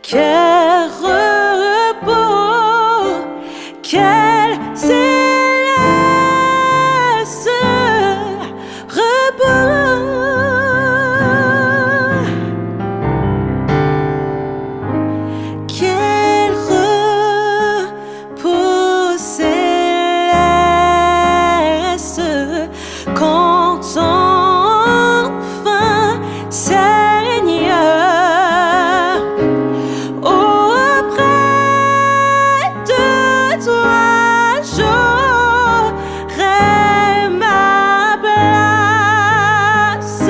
Quel repos, quel céleste repos. Quel repos céleste quand enfin, Seigneur, auprès de toi j'aurai ma place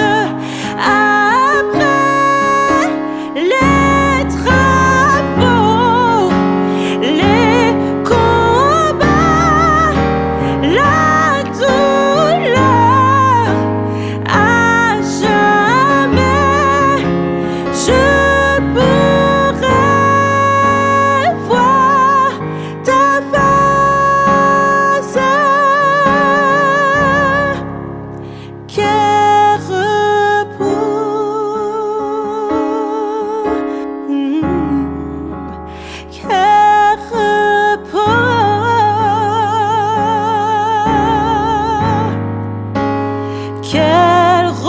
après les travaux, les combats, la douleur. À jamais je pourrai voir ta face. Quel repos, quel repos, quel repos,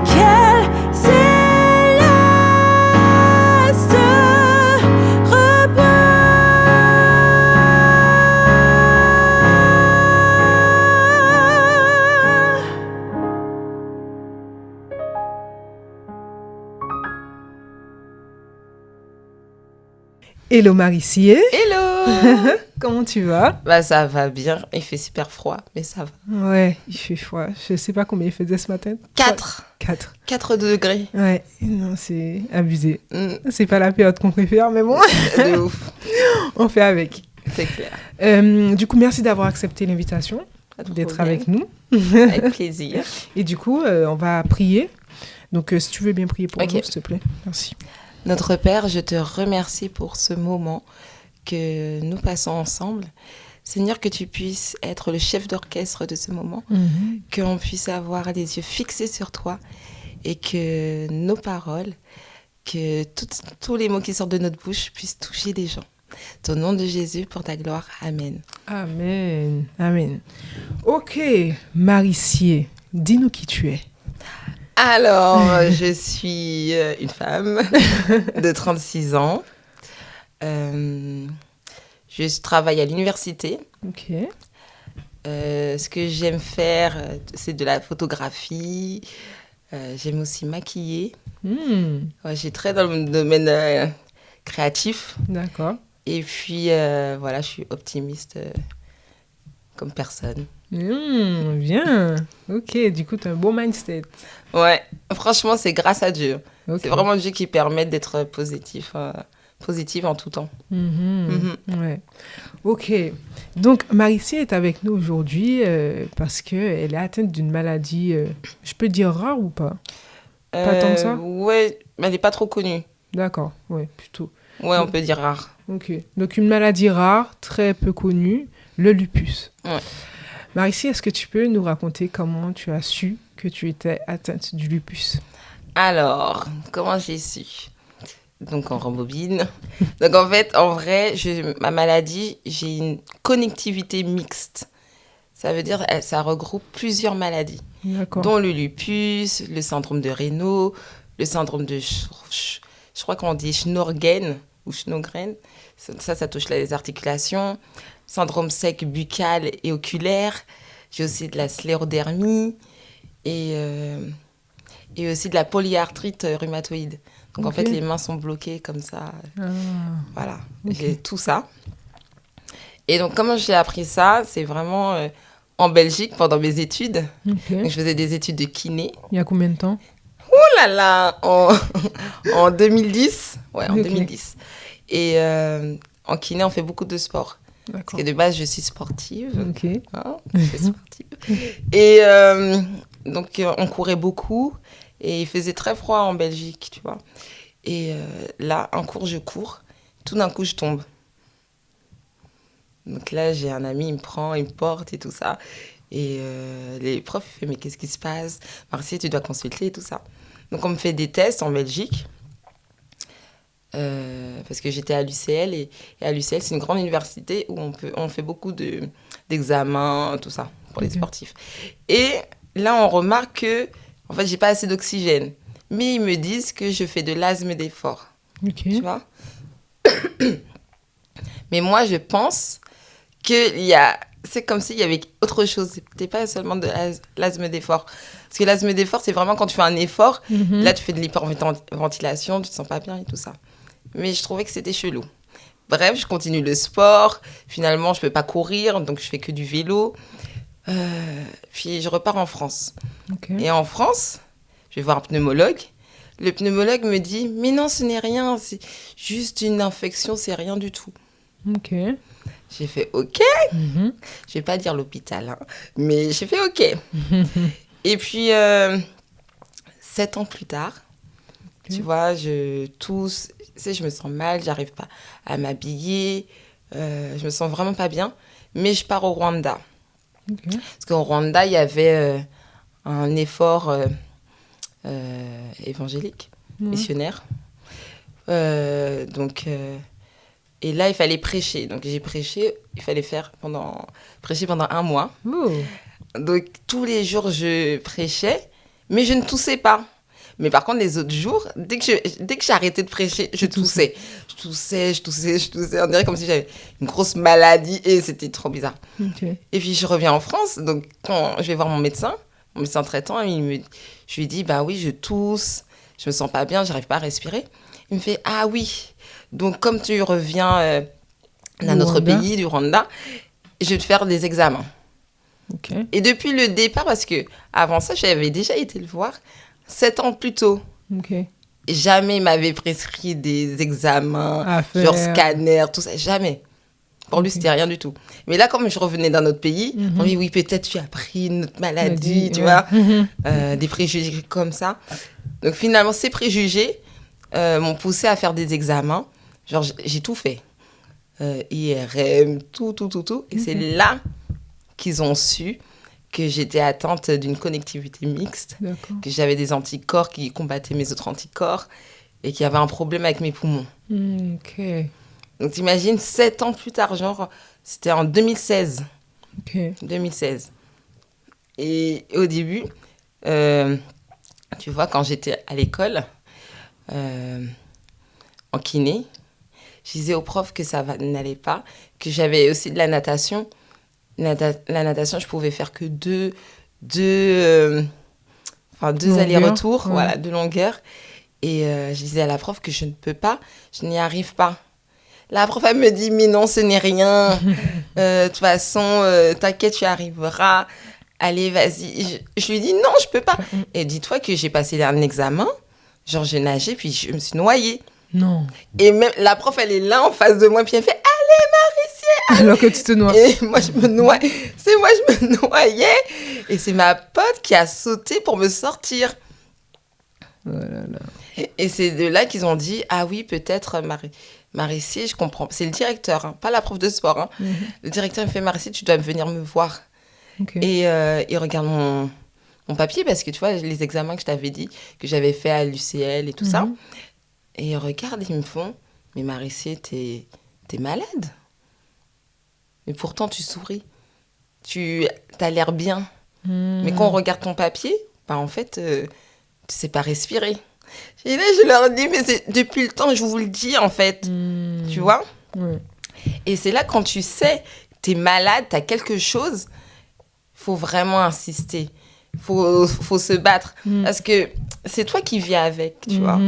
quel céleste repos. Hello Marissier, Hello. comment tu vas? Bah ça va bien, il fait super froid, mais ça va. Ouais, il fait froid. Je sais pas combien il faisait ce matin. 4 4. degrés. Ouais, non, c'est abusé. Mm, C'est pas la période qu'on préfère, mais bon, de ouf, on fait avec. c'est clair. Du coup, merci d'avoir accepté l'invitation, Pas de d'être problème. avec nous. Avec plaisir. Et du coup, on va prier. Donc, si tu veux bien prier pour Ok. nous, s'il te plaît. Merci. Notre Père, je te remercie pour ce moment que nous passons ensemble. Seigneur, que tu puisses être le chef d'orchestre de ce moment, qu'on puisse avoir les yeux fixés sur toi et que nos paroles, que tous les mots qui sortent de notre bouche puissent toucher les gens. Au nom de Jésus, pour ta gloire. Amen. Amen. Amen. Ok, Marissier, dis-nous qui tu es. Alors, je suis une femme de 36 ans. Je travaille à l'université. Ok. Ce que j'aime faire, c'est de la photographie. J'aime aussi maquiller. Ouais, j'ai très dans le domaine créatif. D'accord. Et puis, voilà, je suis optimiste comme personne. Bien. Ok, du coup, tu as un beau mindset. Ouais, franchement, c'est grâce à Dieu. Ok. C'est vraiment Dieu qui permet d'être positive en tout temps. Ouais. Ok. Donc, Marissier est avec nous aujourd'hui parce qu'elle est atteinte d'une maladie, je peux dire rare ou pas? Pas tant que ça? Ouais, mais elle n'est pas trop connue. D'accord, ouais, plutôt. Ouais, on peut dire rare. Ok. Donc, une maladie rare, très peu connue, le lupus. Ouais. Marissier, est-ce que tu peux nous raconter comment tu as su que tu étais atteinte du lupus? Alors, comment j'ai su? Donc, on rembobine. Donc, en fait, en vrai, ma maladie, j'ai une connectivité mixte. Ça veut dire ça regroupe plusieurs maladies, D'accord. dont le lupus, le syndrome de Raynaud, le syndrome de... Je crois qu'on dit Schnorgren ou Schnogren. Ça touche les articulations. Syndrome sec buccal et oculaire. J'ai aussi de la sclérodermie et aussi de la polyarthrite rhumatoïde. Donc, en fait, les mains sont bloquées comme ça. Voilà, j'ai tout ça. Et donc, comment j'ai appris ça? C'est vraiment en Belgique, pendant mes études. Donc, je faisais des études de kiné. Il y a combien de temps? Ouh là là, en 2010. Ouais, en 2010. Et en kiné, on fait beaucoup de sport. D'accord. Parce que de base, je suis sportive. Ok. Hein, je suis sportive. Et donc, on courait beaucoup. Et il faisait très froid en Belgique, tu vois. Et là, un cours, je cours. Tout d'un coup, je tombe. Donc là, j'ai un ami, il me prend, il me porte et tout ça. Et les profs, ils font, mais qu'est-ce qui se passe? Marcie, tu dois consulter et tout ça. Donc, on me fait des tests en Belgique. parce que j'étais à l'UCL et à l'UCL, c'est une grande université où on fait beaucoup d'examens, tout ça, pour les sportifs. Et là, on remarque que, en fait, j'ai pas assez d'oxygène. Mais ils me disent que je fais de l'asthme d'effort. Ok. Tu vois? Mais moi, je pense qu'il y a... C'est comme s'il y avait autre chose. C'était pas seulement de l'asthme d'effort. Parce que l'asthme d'effort, c'est vraiment quand tu fais un effort, là, tu fais de l'hyperventilation, tu te sens pas bien et tout ça. Mais je trouvais que c'était chelou. Bref, je continue le sport. Finalement, je peux pas courir, donc je fais que du vélo. Puis je repars en France. Ok. Et en France, je vais voir un pneumologue. Le pneumologue me dit « Mais non, ce n'est rien, c'est juste une infection, c'est rien du tout. » Ok. J'ai fait « Ok ». Je vais pas dire l'hôpital, hein, mais j'ai fait « Ok ». Et puis, 7 ans plus tard, tu vois, je tousse, tu sais, je me sens mal, j'arrive pas à m'habiller, je me sens vraiment pas bien, mais je pars au Rwanda. Ok. Parce qu'au Rwanda, il y avait un effort évangélique, missionnaire. Et là, il fallait prêcher. Donc, j'ai prêché, il fallait prêcher pendant 1 mois. Oh. Donc, tous les jours, je prêchais, mais je ne toussais pas. Mais par contre, les autres jours, dès que j'arrêtais de prêcher, je toussais. Je toussais. On dirait comme si j'avais une grosse maladie et c'était trop bizarre. Ok. Et puis, je reviens en France. Donc, quand je vais voir mon médecin traitant, je lui dis, bah oui, je tousse, je me sens pas bien, j'arrive pas à respirer. Il me fait, ah oui, donc comme tu reviens dans notre pays, du Rwanda, je vais te faire des examens. Ok. Et depuis le départ, parce que avant ça, j'avais déjà été le voir 7 ans plus tôt. Ok. Jamais il m'avait prescrit des examens, À faire. genre scanner, tout ça, jamais. Pour lui, c'était rien du tout. Mais là, comme je revenais d'un autre pays, on me dit, oui, peut-être tu as pris une autre maladie, tu vois, des préjugés comme ça. Donc finalement, ces préjugés m'ont poussée à faire des examens. Genre, j'ai tout fait. IRM, tout. Et c'est là qu'ils ont su que j'étais atteinte d'une connectivité mixte, D'accord. que j'avais des anticorps qui combattaient mes autres anticorps et qu'il y avait un problème avec mes poumons. Ok. Donc, t'imagines, 7 ans plus tard, genre, c'était en 2016. Ok. 2016. Et au début, tu vois, quand j'étais à l'école, en kiné, je disais au prof que n'allait pas, que j'avais aussi de la natation. La natation, je pouvais faire que deux allers-retours, voilà, de longueur. Et je disais à la prof que je ne peux pas, je n'y arrive pas. La prof, elle me dit, mais non, ce n'est rien. De toute façon, t'inquiète, tu arriveras. Allez, vas-y. Je lui dis, non, je peux pas. Et dis-toi que j'ai passé un examen, genre j'ai nagé, puis je me suis noyée. Non. Et même la prof, elle est là en face de moi, puis elle fait, allez, Marici. Alors que tu te noies. Et moi, je me noyais. C'est moi, je me noyais. Et c'est ma pote qui a sauté pour me sortir. Oh là là. Et c'est de là qu'ils ont dit, ah oui, peut-être Marici, je comprends. C'est le directeur, hein, pas la prof de sport. Hein. Le directeur me fait, Marici, tu dois venir me voir. Ok. Et il regarde mon papier, parce que tu vois, les examens que je t'avais dit, que j'avais fait à l'UCL et tout ça. Et ils regardent et ils me font, mais Marici, t'es malade. Mais pourtant, tu souris. Tu as l'air bien. Mais quand on regarde ton papier, bah en fait, tu sais pas respirer. Et là, je leur dis, mais c'est depuis le temps, je vous le dis, en fait. Tu vois? Ouais. Et c'est là, quand tu sais, t'es malade, t'as quelque chose, faut vraiment insister. Faut se battre. Parce que c'est toi qui vis avec, tu vois.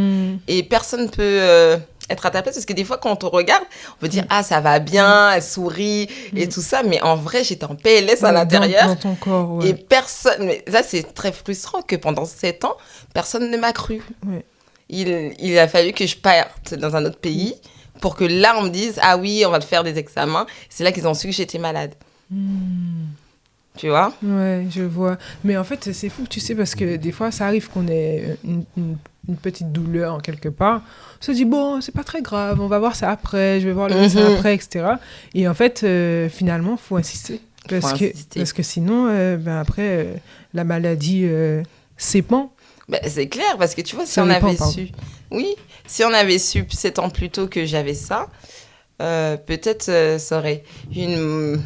Et personne ne peut être à ta place. Parce que des fois, quand on te regarde, on peut dire, ah, ça va bien, elle sourit et tout ça. Mais en vrai, j'étais en PLS à l'intérieur. Dans ton corps, ouais. Et personne... Mais ça, c'est très frustrant que pendant 7 ans, personne ne m'a cru. Ouais. Il a fallu que je parte dans un autre pays pour que là, on me dise, ah oui, on va te faire des examens. C'est là qu'ils ont su que j'étais malade. Tu vois? Ouais, je vois. Mais en fait, c'est fou, tu sais, parce que des fois, ça arrive qu'on ait une petite douleur en quelque part. On se dit, bon, c'est pas très grave, on va voir ça après, je vais voir le médecin après, etc. Et en fait, finalement, il faut insister. Parce que sinon, après, la maladie s'épand. Bah, c'est clair, parce que tu vois, si Ça on dépend, avait pardon. su... Oui, si on avait su 7 ans plus tôt que j'avais ça, peut-être ça aurait une...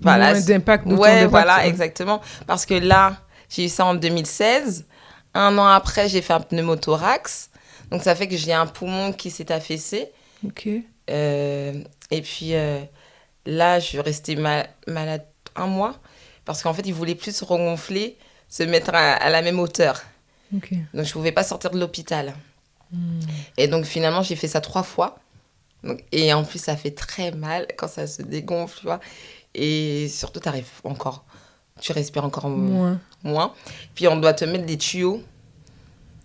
Voilà. Moins d'impact, d'autant Ouais, d'impact. voilà, Ouais. exactement. Parce que là, j'ai eu ça en 2016. Un an après, j'ai fait un pneumothorax. Donc, ça fait que j'ai un poumon qui s'est affaissé. Ok. Et puis, là, je suis restée malade un mois. Parce qu'en fait, il voulait plus se regonfler, se mettre à la même hauteur. Ok. Donc, je ne pouvais pas sortir de l'hôpital. Hmm. Et donc, finalement, j'ai fait ça 3 fois. Donc, et en plus, ça fait très mal quand ça se dégonfle, tu vois. Et surtout, tu respires encore moins. Puis, on doit te mettre des tuyaux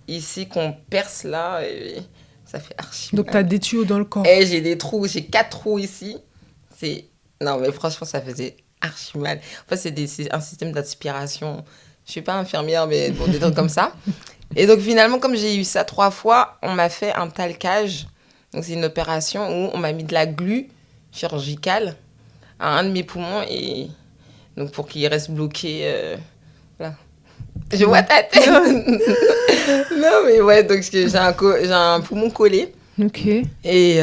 ici qu'on perce là. Et ça fait archi Donc, mal. tu as des tuyaux dans le corps. Et j'ai des trous, j'ai 4 trous ici. Non, mais franchement, ça faisait archi mal. En fait, c'est un système d'aspiration. Je suis pas infirmière, mais bon, des trucs comme ça. Et donc, finalement, comme j'ai eu ça 3 fois, on m'a fait un talcage. Donc, c'est une opération où on m'a mis de la glu chirurgicale à un de mes poumons. Et donc, pour qu'il reste bloqué. Voilà. Je vois ta tête. Non, mais ouais, donc j'ai un poumon collé. Ok. Et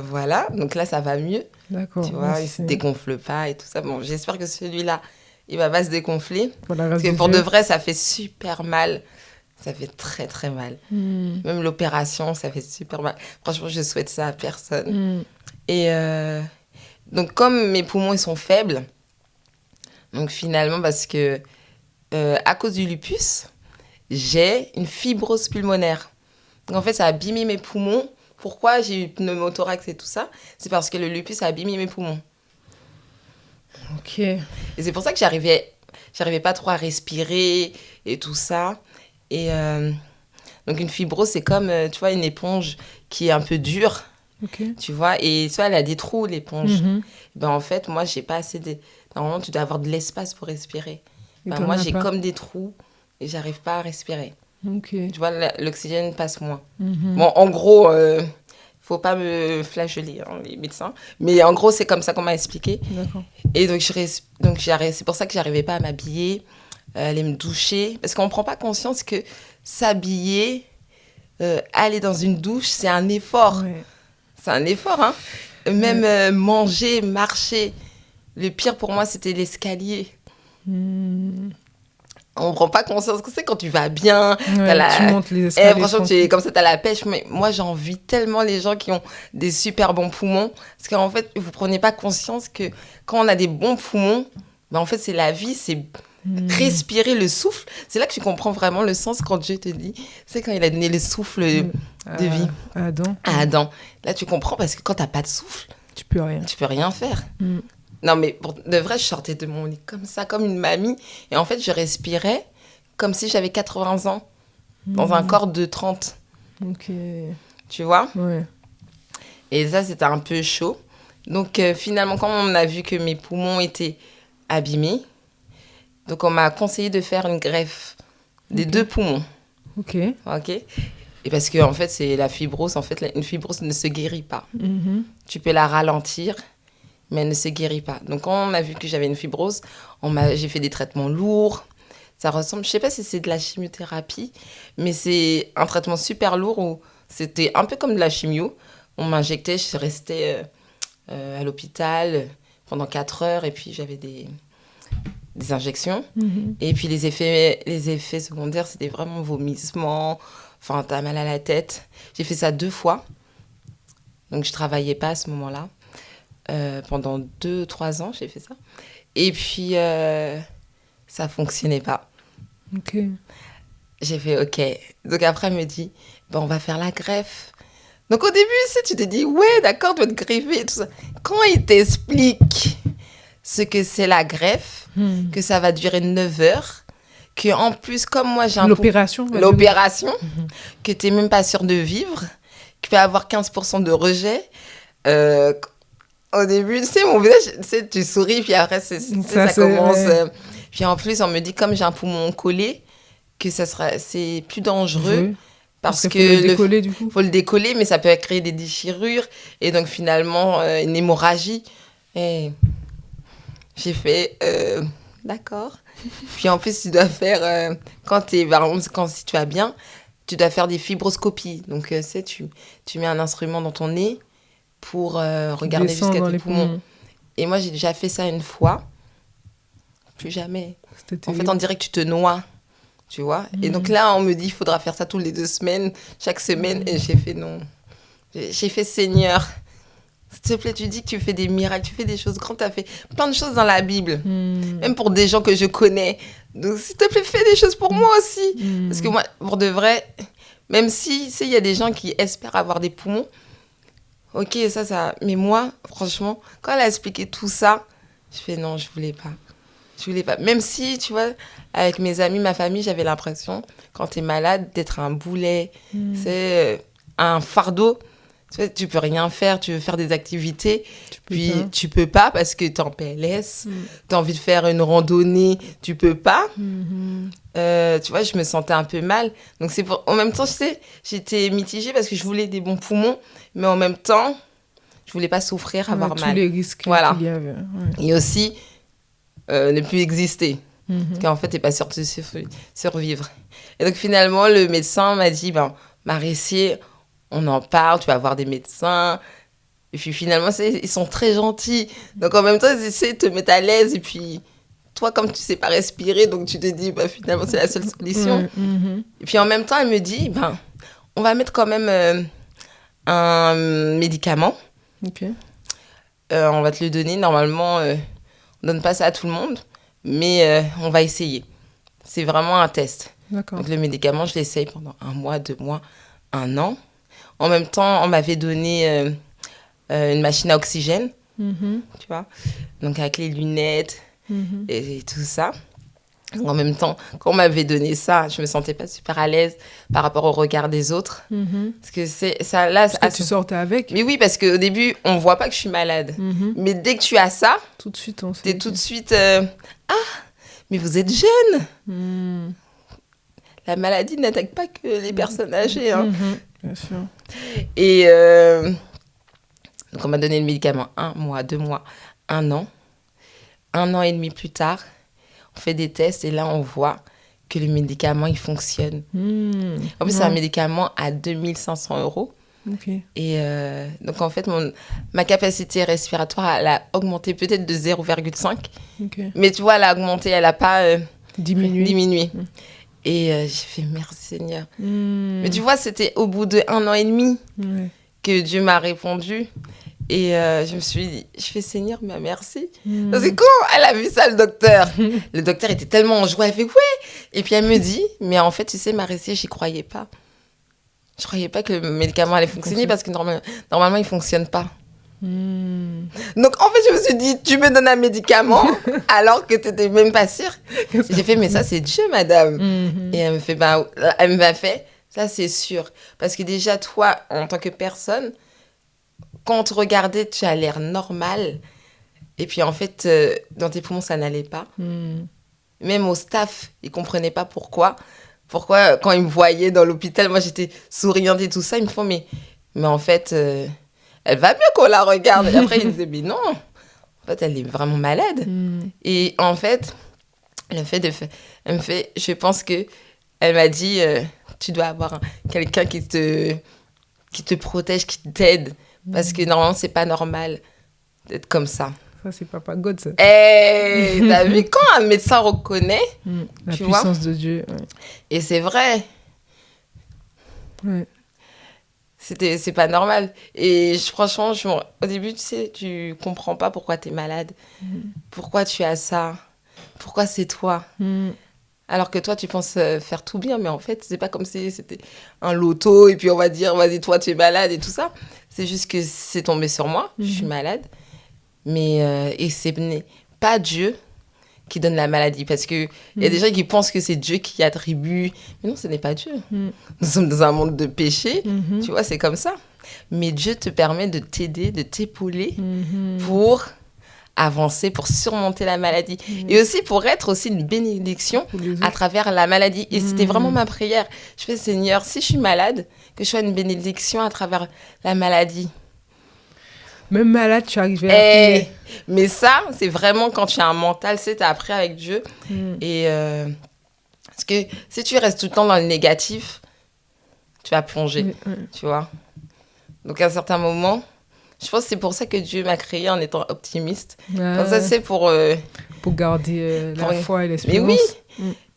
voilà, donc là, ça va mieux. D'accord. Tu vois, Ouais, il se c'est- dégonfle pas et tout ça. Bon, j'espère que celui-là, il va pas se dégonfler. Pour la Parce race que des pour de yeux. vrai, ça fait super mal. Ça fait très, très mal. Hmm. Même l'opération, ça fait super mal. Franchement, je souhaite ça à personne. Hmm. Et donc, comme mes poumons, ils sont faibles, donc finalement, parce que à cause du lupus, j'ai une fibrose pulmonaire. Donc, en fait, ça a abîmé mes poumons. Pourquoi j'ai eu pneumothorax et tout ça? C'est parce que le lupus a abîmé mes poumons. Ok. Et c'est pour ça que j'arrivais pas trop à respirer et tout ça. Et donc, une fibrose, c'est comme, tu vois, une éponge qui est un peu dure, Ok. tu vois. Et soit elle a des trous, l'éponge. Mhm. Ben, en fait, moi, j'ai pas assez de... Normalement, tu dois avoir de l'espace pour respirer. Et Ben, t'en moi, as j'ai pas. comme des trous et j'arrive pas à respirer. Ok. Tu vois, l'oxygène passe moins. Mhm. Bon, en gros, faut pas me flageller, hein, les médecins. Mais en gros, c'est comme ça qu'on m'a expliqué. D'accord. Et donc, c'est pour ça que j'arrivais pas à m'habiller, aller me doucher. Parce qu'on prend pas conscience que s'habiller, aller dans une douche, c'est un effort. Ouais. C'est un effort, hein. Même manger, marcher. Le pire pour moi, c'était l'escalier. Hmm. On prend pas conscience que c'est quand tu vas bien. Ouais, tu montes les escaliers. Franchement, tranquille. comme ça, t'as la pêche. Mais moi, j'envie tellement les gens qui ont des super bons poumons. Parce qu'en fait, vous prenez pas conscience que quand on a des bons poumons, ben, en fait, c'est la vie, c'est respirer le souffle. C'est là que tu comprends vraiment le sens quand Dieu te dit. C'est quand il a donné le souffle de vie Adam, à Adam. Là, tu comprends parce que quand t'as pas de souffle, tu peux rien. tu peux rien faire. Hmm. Non, mais pour de vrai, je sortais de mon lit comme ça, comme une mamie. Et en fait, je respirais comme si j'avais 80 ans dans un corps de 30. Ok. Tu vois? Ouais. Et ça, c'était un peu chaud. Donc, finalement, quand on a vu que mes poumons étaient abîmés, donc on m'a conseillé de faire une greffe des 2 poumons. Ok. OK? Et parce que, en fait, c'est la fibrose. En fait, une fibrose ne se guérit pas. Mhm. Tu peux la ralentir, mais elle ne se guérit pas. Donc, quand on a vu que j'avais une fibrose, j'ai fait des traitements lourds. Ça ressemble, je ne sais pas si c'est de la chimiothérapie, mais c'est un traitement super lourd où c'était un peu comme de la chimio. On m'injectait, je restais à l'hôpital pendant 4 heures et puis j'avais des injections. Mhm. Et puis les effets secondaires, c'était vraiment vomissement, enfin, t'as mal à la tête. J'ai fait ça 2 fois, donc je ne travaillais pas à ce moment-là. Pendant 2-3 ans, j'ai fait ça. Et puis, ça ne fonctionnait pas. Ok. J'ai fait OK. Donc après, elle me dit, ben, on va faire la greffe. Donc au début, tu te dis, ouais, d'accord, tu vas te greffer et tout ça. Quand il t'explique ce que c'est la greffe, Hmm. que ça va durer 9 heures, qu'en plus, comme moi, j'ai un L'opération. l'opération, que tu n'es même pas sûr de vivre, qu'il peut y avoir 15% de rejet. Au début, tu sais, mon visage, tu sais, tu souris, puis après, ça commence. Ouais. Puis en plus, on me dit, comme j'ai un poumon collé, que c'est plus dangereux. Parce que faut le décoller, du coup. faut le décoller, mais ça peut créer des déchirures. Et donc, finalement, une hémorragie. Et j'ai fait, d'accord. Puis en plus, tu dois faire, par exemple, si tu vas bien, tu dois faire des fibroscopies. Donc, tu mets un instrument dans ton nez pour regarder Descend jusqu'à dans tes les poumons. Et moi, j'ai déjà fait ça une fois. Plus jamais. C'était En fait, terrible. on dirait que tu te noies, tu vois. Et donc là, on me dit, il faudra faire ça toutes les 2 semaines, chaque semaine. Et j'ai fait non. J'ai fait Seigneur. S'il te plaît, tu dis que tu fais des miracles, tu fais des choses grandes, tu as fait plein de choses dans la Bible. Même pour des gens que je connais. Donc, s'il te plaît, fais des choses pour moi aussi. Parce que moi, pour de vrai, même si, il y a des gens qui espèrent avoir des poumons, ok, ça. Mais moi, franchement, quand elle a expliqué tout ça, je fais non, je voulais pas. Je voulais pas. Même si, tu vois, avec mes amis, ma famille, j'avais l'impression, quand t'es malade, d'être un boulet. C'est un fardeau. Tu vois, tu peux rien faire, tu veux faire des activités, puis tu peux pas parce que t'es en PLS, t'as envie de faire une randonnée, tu peux pas. Tu vois, je me sentais un peu mal. Donc en même temps, tu sais, j'étais mitigée parce que je voulais des bons poumons, mais en même temps, je voulais pas souffrir, avoir tous mal. les risques Voilà. qu'il y avait. Ouais. Et aussi, ne plus exister. Parce qu'en fait, t'es pas sûr de survivre. Et donc finalement, le médecin m'a dit, Marissier, on en parle, tu vas voir des médecins. Et puis finalement, ils sont très gentils. Donc en même temps, ils essaient de te mettre à l'aise. Et puis toi, comme tu sais pas respirer, donc tu te dis, finalement, c'est la seule solution. Et puis en même temps, elle me dit, on va mettre quand même un médicament. Ok. On va te le donner. Normalement, on donne pas ça à tout le monde. Mais on va essayer. C'est vraiment un test. D'accord. Donc le médicament, je l'essaye pendant 1 mois, 2 mois, 1 an. En même temps, on m'avait donné une machine à oxygène, tu vois, donc avec les lunettes et tout ça. En même temps, quand on m'avait donné ça, je me sentais pas super à l'aise par rapport au regard des autres. Parce que c'est ça là. Parce que tu sortais avec. Mais oui, parce qu'au début, on voit pas que je suis malade. Mais dès que tu as ça, Tout de suite, on sait. t'es tout de suite mais vous êtes jeune. La maladie n'attaque pas que les personnes âgées. Hein. Bien sûr. Et donc, on m'a donné le médicament 1 mois, 2 mois, 1 an. 1 an et demi plus tard, on fait des tests et là, on voit que le médicament, il fonctionne. En plus, c'est un médicament à 2500 €. Ok. Et donc, en fait, ma capacité respiratoire, elle a augmenté peut-être de 0,5. Ok. Mais tu vois, elle a augmenté, elle n'a pas Diminué. Et j'ai fait merci Seigneur. Mais tu vois, c'était au bout de 1 an et demi Ouais. que Dieu m'a répondu. Et je me suis dit, je fais Seigneur, mais merci. Parce que quand elle a vu ça, le docteur était tellement en joie, elle fait ouais. Et puis elle me dit, mais en fait, tu sais, Marissier, j'y croyais pas. Je croyais pas que le médicament allait fonctionner parce que normalement, il fonctionne pas. Donc en fait, je me suis dit, tu me donnes un médicament alors que tu n'étais même pas sûre. J'ai fait, mais ça, c'est Dieu, madame. Et elle me fait, elle m'a fait, ça, c'est sûr. Parce que déjà, toi, en tant que personne, quand on te regardait, tu as l'air normal. Et puis en fait, dans tes poumons, ça n'allait pas. Même au staff, ils ne comprenaient pas pourquoi. Pourquoi, quand ils me voyaient dans l'hôpital, moi, j'étais souriante et tout ça. Ils me font, mais en fait... elle va bien qu'on la regarde. Et après, il me disait, mais non, en fait, elle est vraiment malade. Et en fait, elle me fait, je pense que elle m'a dit, tu dois avoir quelqu'un qui te protège, qui t'aide. Parce que normalement, c'est pas normal d'être comme ça. Ça, c'est Papa God, ça. Hey, t'as vu, quand un médecin reconnaît, La tu puissance vois, de Dieu. Ouais. et c'est vrai. Ouais. C'est pas normal. Et franchement, au début, tu sais, tu comprends pas pourquoi t'es malade. Pourquoi tu as ça. Pourquoi c'est toi. Alors que toi, tu penses faire tout bien. Mais en fait, c'est pas comme si c'était un loto. Et puis on va dire, vas-y, toi, tu es malade et tout ça. C'est juste que c'est tombé sur moi. Je suis malade. Mais et c'est pas Dieu qui donne la maladie. Parce qu'il y a des gens qui pensent que c'est Dieu qui attribue. Mais non, ce n'est pas Dieu. Nous sommes dans un monde de péché. Tu vois, c'est comme ça. Mais Dieu te permet de t'aider, de t'épauler pour avancer, pour surmonter la maladie. Et aussi pour être aussi une bénédiction à travers la maladie. Et c'était vraiment ma prière. Je fais, Seigneur, si je suis malade, que je sois une bénédiction à travers la maladie. Même malade, tu arrivais à prier. Mais ça, c'est vraiment quand tu as un mental, tu sais, t'as appris avec Dieu. Et parce que si tu restes tout le temps dans le négatif, tu vas plonger, tu vois. Donc, à un certain moment, je pense que c'est pour ça que Dieu m'a créé en étant optimiste. Comme ça, c'est pour garder la foi et l'espérance. Mais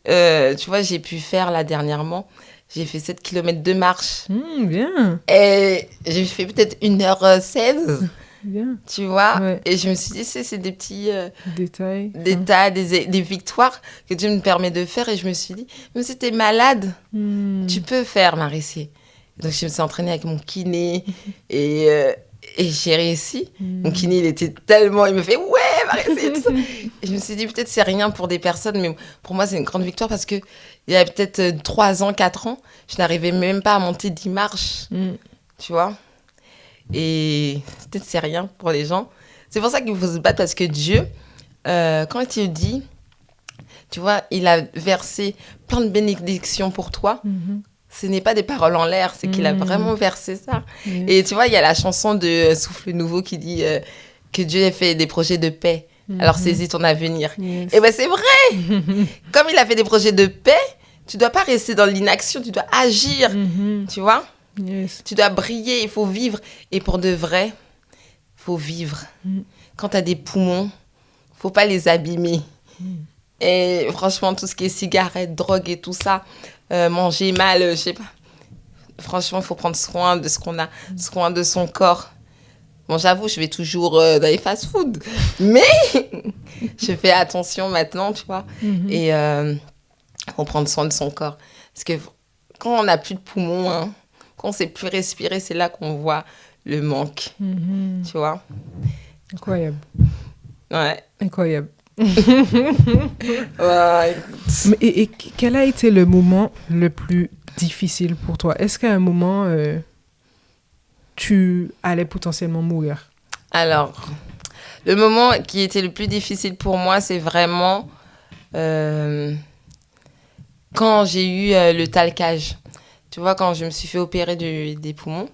oui, tu vois, j'ai pu faire là dernièrement, j'ai fait 7 km de marche. Bien. Et j'ai fait peut-être 1h16. Bien. Tu vois, Ouais. et je me suis dit, c'est des petits Détails. des victoires que Dieu me permet de faire. Et je me suis dit, même si t'es malade, tu peux faire, Marissie. Donc, je me suis entraînée avec mon kiné et j'ai réussi. Mon kiné, il était tellement... Il me fait, ouais, Marissie, et tout ça. Et je me suis dit, peut-être c'est rien pour des personnes, mais pour moi, c'est une grande victoire parce qu'il y a peut-être 3 ans, 4 ans, je n'arrivais même pas à monter 10 marches. Tu vois. Et peut-être c'est rien pour les gens. C'est pour ça qu'il faut se battre parce que Dieu, quand il te dit, tu vois, il a versé plein de bénédictions pour toi. Ce n'est pas des paroles en l'air, c'est qu'il a vraiment versé ça. Et tu vois, il y a la chanson de Souffle Nouveau qui dit que Dieu a fait des projets de paix. Alors saisis ton avenir. Et ben c'est vrai. Comme il a fait des projets de paix, tu dois pas rester dans l'inaction, tu dois agir. Tu vois. Tu dois briller, il faut vivre. Et pour de vrai, il faut vivre. Quand tu as des poumons, faut pas les abîmer. Et franchement, tout ce qui est cigarettes, drogue et tout ça, manger mal, je sais pas. Franchement, il faut prendre soin de ce qu'on a, soin de son corps. Bon, j'avoue, je vais toujours dans les fast-food. Mais je fais attention maintenant, tu vois. Et il faut prendre soin de son corps. Parce que quand on n'a plus de poumons, hein, quand on ne sait plus respirer, c'est là qu'on voit le manque. Tu vois. Incroyable. Ouais. Incroyable. Ouais. Et quel a été le moment le plus difficile pour toi? Est-ce qu'à un moment, tu allais potentiellement mourir? Alors, le moment qui était le plus difficile pour moi, c'est vraiment quand j'ai eu le talcage. Tu vois, quand je me suis fait opérer des poumons.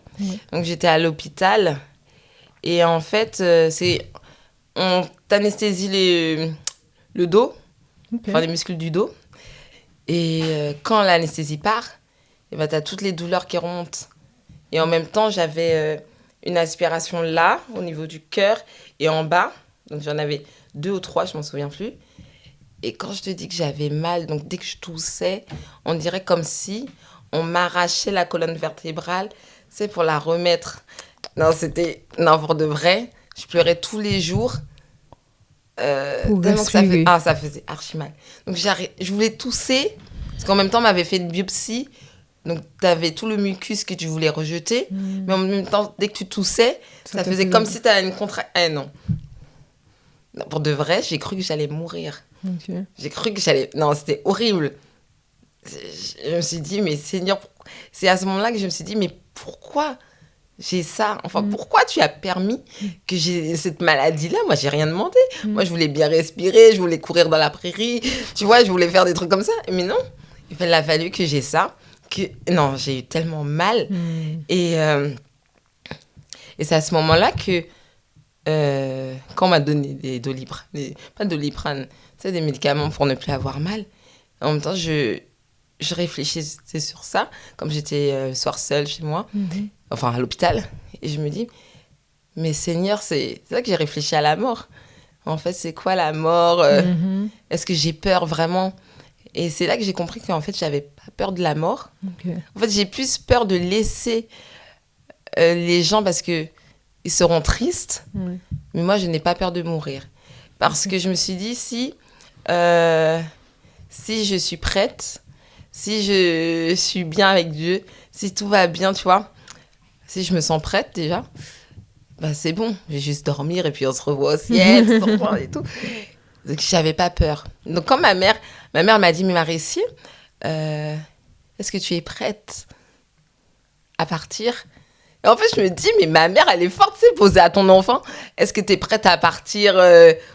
Donc, j'étais à l'hôpital. Et en fait, on t'anesthésie le dos, enfin les muscles du dos. Et quand l'anesthésie part, et ben, tu as toutes les douleurs qui remontent. Et en même temps, j'avais une aspiration là, au niveau du cœur, et en bas. Donc, j'en avais 2 ou 3, je m'en souviens plus. Et quand je te dis que j'avais mal, donc dès que je toussais, on dirait comme si on m'arrachait la colonne vertébrale, c'est pour la remettre. Non, c'était... Non, pour de vrai, je pleurais tous les jours. Tellement que ça faisait archi mal. Donc, je voulais tousser, parce qu'en même temps, on m'avait fait une biopsie. Donc, tu avais tout le mucus que tu voulais rejeter. Mais en même temps, dès que tu toussais, ça faisait comme si tu avais une contraction. Non, pour de vrai, j'ai cru que j'allais mourir. J'ai cru que j'allais... Non, c'était horrible. Je me suis dit, mais Seigneur... C'est à ce moment-là que je me suis dit, mais pourquoi j'ai ça? Enfin, pourquoi tu as permis que j'ai cette maladie-là? Moi, j'ai rien demandé. Moi, je voulais bien respirer, je voulais courir dans la prairie. Tu vois, je voulais faire des trucs comme ça. Mais non, il a fallu que j'ai ça. Non, j'ai eu tellement mal. Et c'est à ce moment-là que... quand on m'a donné des Doliprane, pas de Doliprane, c'est des médicaments pour ne plus avoir mal. En même temps, je réfléchissais sur ça, comme j'étais le soir seule chez moi, enfin à l'hôpital, et je me dis, mais Seigneur, c'est là que j'ai réfléchi à la mort. En fait, c'est quoi la mort? Est-ce que j'ai peur vraiment? Et c'est là que j'ai compris qu'en fait, j'avais pas peur de la mort. En fait, j'ai plus peur de laisser les gens parce que ils seront tristes, mais moi, je n'ai pas peur de mourir. Parce que je me suis dit, si je suis prête, si je suis bien avec Dieu, si tout va bien, tu vois, si je me sens prête déjà, bah c'est bon, je vais juste dormir et puis on se revoit au ciel, et tout. Donc, j'avais pas peur. Donc, quand ma mère m'a dit, mais Marissie, est-ce que tu es prête à partir? Et en fait, je me dis, mais ma mère, elle est forte, c'est poser à ton enfant, est-ce que tu es prête à partir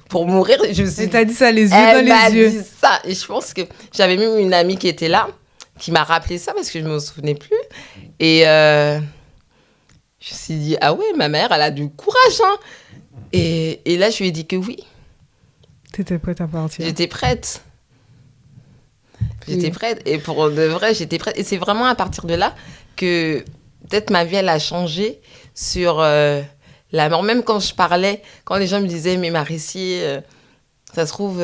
pour mourir? Et t'as dit ça les yeux dans les yeux. Elle m'a dit ça. Et je pense que j'avais même une amie qui était là, qui m'a rappelé ça parce que je ne me souvenais plus. Et Je me suis dit, ah ouais, ma mère, elle a du courage, hein. Et là, je lui ai dit que oui, T'étais prête à partir. j'étais prête. Oui. J'étais prête. Et pour de vrai, j'étais prête. Et c'est vraiment à partir de là que peut-être ma vie, elle a changé sur la mort. Même quand je parlais, quand les gens me disaient, mais Marie-Cie, ça se trouve...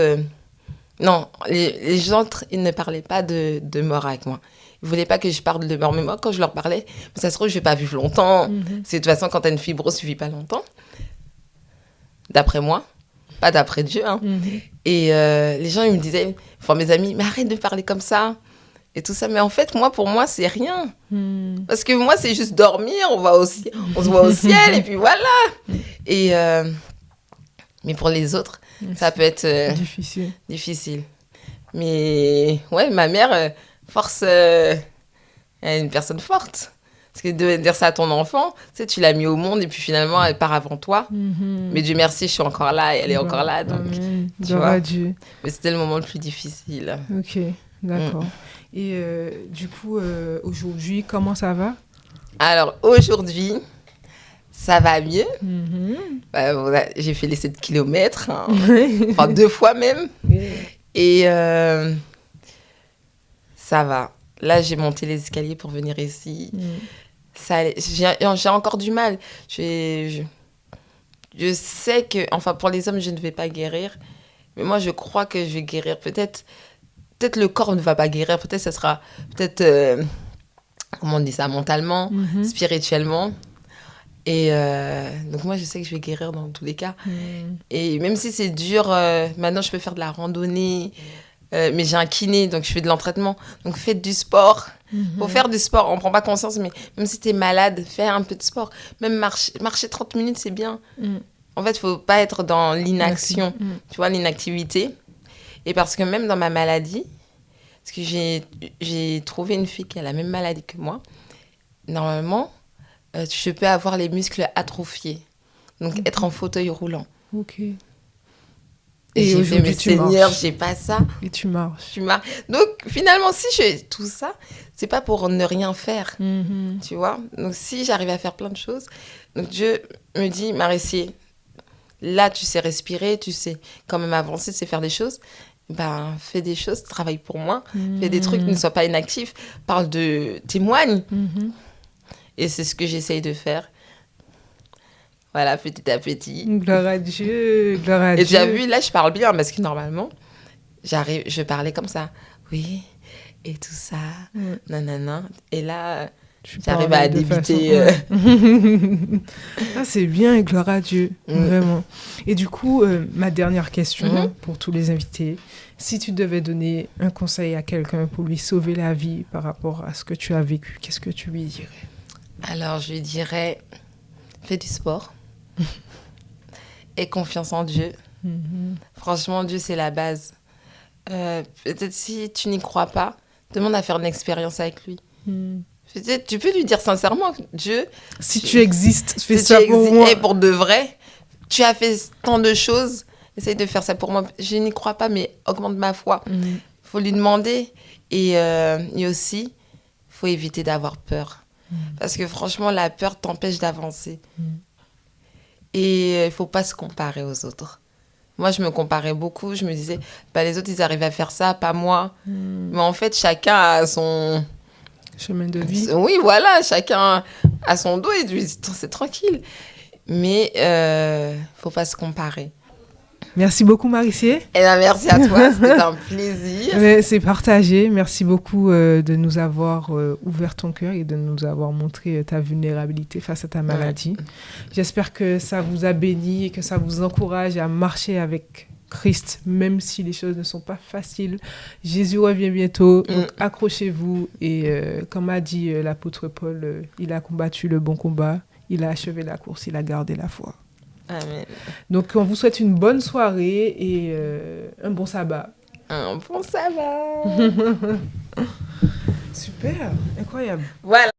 Non, les gens, ils ne parlaient pas de mort avec moi. Ils ne voulaient pas que je parle de mort. Mais moi, quand je leur parlais, ça se trouve, je ne vais pas vivre longtemps. C'est de toute façon, quand tu as une fibrose, tu ne vis pas longtemps. D'après moi. Pas d'après Dieu. Hein. Et les gens, ils me disaient, enfin mes amis, mais arrête de parler comme ça. Et tout ça. Mais en fait, pour moi, c'est rien. Parce que moi, c'est juste dormir, on se voit au ciel, et puis voilà. Et, mais pour les autres, ça peut être difficile. Mais ouais, ma mère, force, elle est une personne forte. Parce que de dire ça à ton enfant, tu sais, tu l'as mis au monde et puis finalement, elle part avant toi. Mais Dieu merci, je suis encore là et elle est encore là. Donc, tu vois. Dieu. Mais c'était le moment le plus difficile. Ok, d'accord. Et du coup, aujourd'hui, comment ça va? Alors, aujourd'hui, ça va mieux. J'ai fait les 7 kilomètres, hein. Enfin 2 fois même. Et ça va. Là, j'ai monté les escaliers pour venir ici. J'ai encore du mal. Je sais que, enfin, pour les hommes, je ne vais pas guérir. Mais moi, je crois que je vais guérir. Peut-être le corps ne va pas guérir. Peut-être ça sera, comment on dit ça, mentalement, spirituellement. Et donc, moi, je sais que je vais guérir dans tous les cas. Et même si c'est dur, maintenant, je peux faire de la randonnée. Mais j'ai un kiné, donc je fais de l'entraînement. Donc, faites du sport. Faut faire du sport. On ne prend pas conscience, mais même si tu es malade, fais un peu de sport. Même marcher 30 minutes, c'est bien. En fait, il ne faut pas être dans l'inaction. Tu vois, l'inactivité. Et parce que même dans ma maladie, parce que j'ai trouvé une fille qui a la même maladie que moi, normalement, je peux avoir les muscles atrophiés. Donc, être en fauteuil roulant. Ok. Et j'ai fait, mais Seigneur, j'ai pas ça. Et tu marches. Donc, finalement, si je fais tout ça, c'est pas pour ne rien faire. Tu vois? Donc, si j'arrive à faire plein de choses, donc Dieu me dit, Marie-Cie, là, tu sais respirer, tu sais quand même avancer, tu sais faire des choses. Ben, fais des choses, travaille pour moi. Fais des trucs, ne sois pas inactif. Témoigne. Et c'est ce que j'essaye de faire. Voilà, petit à petit. Gloire à Dieu, gloire à Dieu. Et tu as vu, là, je parle bien, parce que normalement, je parlais comme ça. Oui, et tout ça, nanana. Et là, j'arrive à débiter. Ah, c'est bien, gloire à Dieu, vraiment. Et du coup, ma dernière question pour tous les invités. Si tu devais donner un conseil à quelqu'un pour lui sauver la vie par rapport à ce que tu as vécu, qu'est-ce que tu lui dirais? Alors, je lui dirais, fais du sport. Et confiance en Dieu. Franchement, Dieu, c'est la base. Peut-être si tu n'y crois pas, demande à faire une expérience avec lui. Peut-être, tu peux lui dire sincèrement, Dieu... Si tu existes, fais ça pour moi. Et pour de vrai, tu as fait tant de choses, essaye de faire ça pour moi. Je n'y crois pas, mais augmente ma foi. Il faut lui demander. Et aussi, il faut éviter d'avoir peur. Parce que franchement, la peur t'empêche d'avancer. Et il ne faut pas se comparer aux autres. Moi, je me comparais beaucoup. Je me disais, les autres, ils arrivent à faire ça, pas moi. Mais en fait, chacun a son... chemin de vie. Oui, voilà. Chacun a son dos et c'est tranquille. Mais il ne faut pas se comparer. Merci beaucoup, Marie-Cie. Eh bien, merci à toi. C'était un plaisir. C'est partagé. Merci beaucoup de nous avoir ouvert ton cœur et de nous avoir montré ta vulnérabilité face à ta maladie. J'espère que ça vous a béni et que ça vous encourage à marcher avec Christ, même si les choses ne sont pas faciles. Jésus revient bientôt, donc accrochez-vous. Et comme a dit l'apôtre Paul, il a combattu le bon combat, il a achevé la course, il a gardé la foi. Amen. Donc, on vous souhaite une bonne soirée et un bon sabbat. Un bon sabbat. Super, incroyable. Voilà.